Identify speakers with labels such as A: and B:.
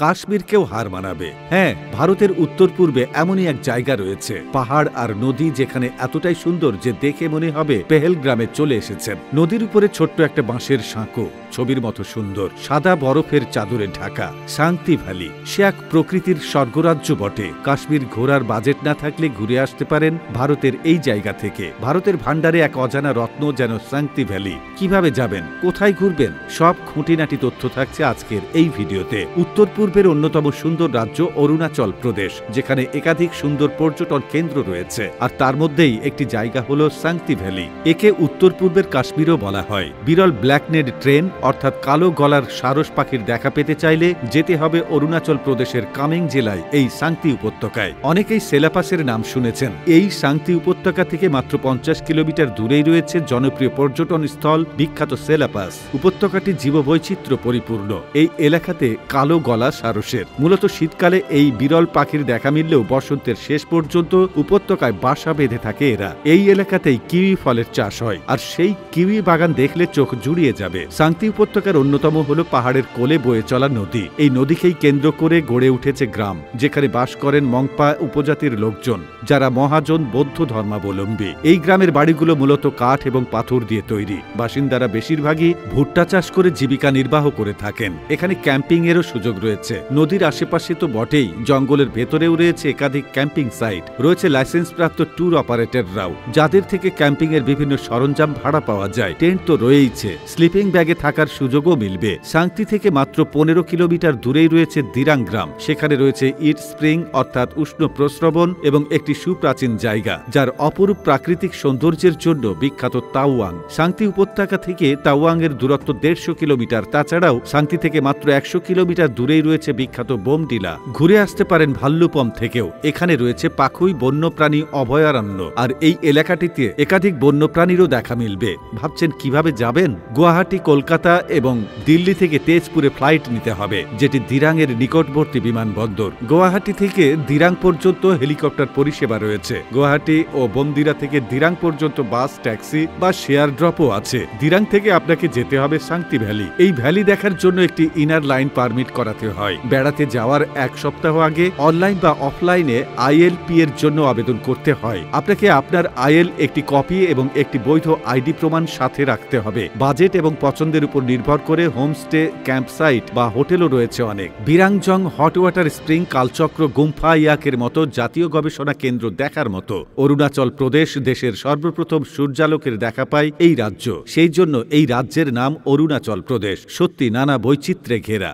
A: কাশ্মীরকেও হার মানাবে। হ্যাঁ, ভারতের উত্তর পূর্বে এমনই এক জায়গা রয়েছে, পাহাড় আর নদী যেখানে এতটাই সুন্দর যে দেখে মনে হবে পেহেলগ্রামে চলে এসেছেন। নদীর উপরে ছোট্ট একটা বাঁশের সাঁকো, ছবির মতো সুন্দর, সাদা বরফের চাদরে ঢাকা শান্তি ভ্যালি। সে এক প্রকৃতির স্বর্গরাজ্য বটে। কাশ্মীর ঘোরার বাজেট না থাকলে ঘুরে আসতে পারেন ভারতের এই জায়গা থেকে। ভারতের ভান্ডারে এক অজানা রত্ন যেন শান্তি ভ্যালি। কিভাবে যাবেন, কোথায় ঘুরবেন, সব খুঁটিনাটি তথ্য থাকছে আজকের এই ভিডিওতে। উত্তর পূর্বের অন্যতম সুন্দর রাজ্য অরুণাচল প্রদেশ, যেখানে একাধিক সুন্দর পর্যটন কেন্দ্র রয়েছে, আর তার মধ্যেই একটি জায়গা হল শান্তি ভ্যালি। একে উত্তর পূর্বের কাশ্মীরও বলা হয়। বিরল ব্ল্যাকনেড ট্রেন অর্থাৎ কালো গলার সারস পাখির দেখা পেতে চাইলে যেতে হবে অরুণাচল প্রদেশের কামেং জেলায় এই শান্তি উপত্যকায়। অনেকেই সেলাপাসের নাম শুনেছেন। এই শান্তি উপত্যকা থেকে মাত্র 50 কিলোমিটার দূরেই রয়েছে জনপ্রিয় পর্যটন স্থল বিখ্যাত সেলাপাস। উপত্যকাটি জীববৈচিত্র্য পরিপূর্ণ। এই এলাকাতে কালো গলা সারসের মূলত শীতকালে এই বিরল পাখির দেখা মিললেও বসন্তের শেষ পর্যন্ত উপত্যকায় বাসা বেঁধে থাকে এরা। এই এলাকাতেই কিউই ফলের চাষ হয়, আর সেই কিউই বাগান দেখলে চোখ জুড়িয়ে যাবে। শান্তি উপত্যকার অন্যতম হল পাহাড়ের কোলে বয়ে চলা নদী। এই নদীকেই কেন্দ্র করে গড়ে উঠেছে গ্রাম, যেখানে বাস করেন মংপা উপজাতির লোকজন, যারা মহাজন বৌদ্ধ ধর্মাবলম্বী। এই গ্রামের বাড়িগুলো মূলত কাঠ এবং পাথর দিয়ে তৈরি। বাসিন্দারা বেশিরভাগই ভুট্টা চাষ করে জীবিকা নির্বাহ করে থাকেন। এখানে ক্যাম্পিং এরও সুযোগ রয়েছে। নদীর আশেপাশে তো বটেই, জঙ্গলের ভেতরেও রয়েছে একাধিক ক্যাম্পিং সাইট। রয়েছে লাইসেন্সপ্রাপ্ত ট্যুর অপারেটররাও, যাদের থেকে ক্যাম্পিং এর বিভিন্ন সরঞ্জাম ভাড়া পাওয়া যায়। টেন্ট তো রয়েইছে, স্লিপিং ব্যাগে থাকার সুযোগও মিলবে। শান্তি থেকে মাত্র 15 কিলোমিটার দূরেই রয়েছে দিরাং গ্রাম। সেখানে রয়েছে ইট স্প্রিং অর্থাৎ উষ্ণ প্রস্রবণ এবং একটি সুপ্রাচীন জায়গা, যার অপরূপ প্রাকৃতিক সৌন্দর্যের জন্য বিখ্যাত তাওয়াং। শান্তি উপত্যকা থেকে তাওয়াং এর দূরত্ব 150 কিলোমিটার। তাছাড়াও শান্তি থেকে মাত্র 100 কিলোমিটার দূরেই রয়েছে বিখ্যাত বোমডিলা। ঘুরে আসতে পারেন ভাল্লুপম থেকেও। এখানে রয়েছে পাখুই বন্যপ্রাণী অভয়ারণ্য, আর এই এলাকাটিতে একাধিক বন্যপ্রাণীরও দেখা মিলবে। ভাবছেন কিভাবে যাবেন? গুয়াহাটি, কলকাতা এবং দিল্লি থেকে তেজপুরে ফ্লাইট নিতে হবে, যেটি দিরাং এর নিকটবর্তী বিমানবন্দর। গুয়াহাটি থেকে দিরাং পর্যন্ত হেলিকপ্টার পরিষেবা রয়েছে। গুয়াহাটি ও বন্দিরা থেকে দিরাং পর্যন্ত বাস, ট্যাক্সি বা শেয়ার ড্রপও আছে। দিরাং থেকে আপনাকে যেতে হবে শান্তি ভ্যালি। এই ভ্যালি দেখার জন্য একটি ইনার লাইন পারমিট করাতে হয়। বেড়াতে যাওয়ার এক সপ্তাহ আগে অনলাইন বা অফলাইনে ILP এর জন্য আবেদন করতে হয়। আপনাকে আপনার IL একটি কপি এবং একটি বৈধ ID প্রমাণ সাথে রাখতে হবে। বাজেট এবং পছন্দের উপর নির্ভর করে হোমস্টে, ক্যাম্পসাইট বা হোটেলও রয়েছে অনেক। বিরাংজং হট ওয়াটার স্প্রিং, কালচক্র, গুম্ফা ইয়াকের মতো জাতীয় গবেষণা কেন্দ্র দেখার মতো। অরুণাচল প্রদেশ দেশের সর্বপ্রথম সূর্যালোকের দেখা পায় এই রাজ্য, সেই জন্য এই রাজ্যের নাম অরুণাচল প্রদেশ। সত্যি নানা বৈচিত্র্যে ঘেরা।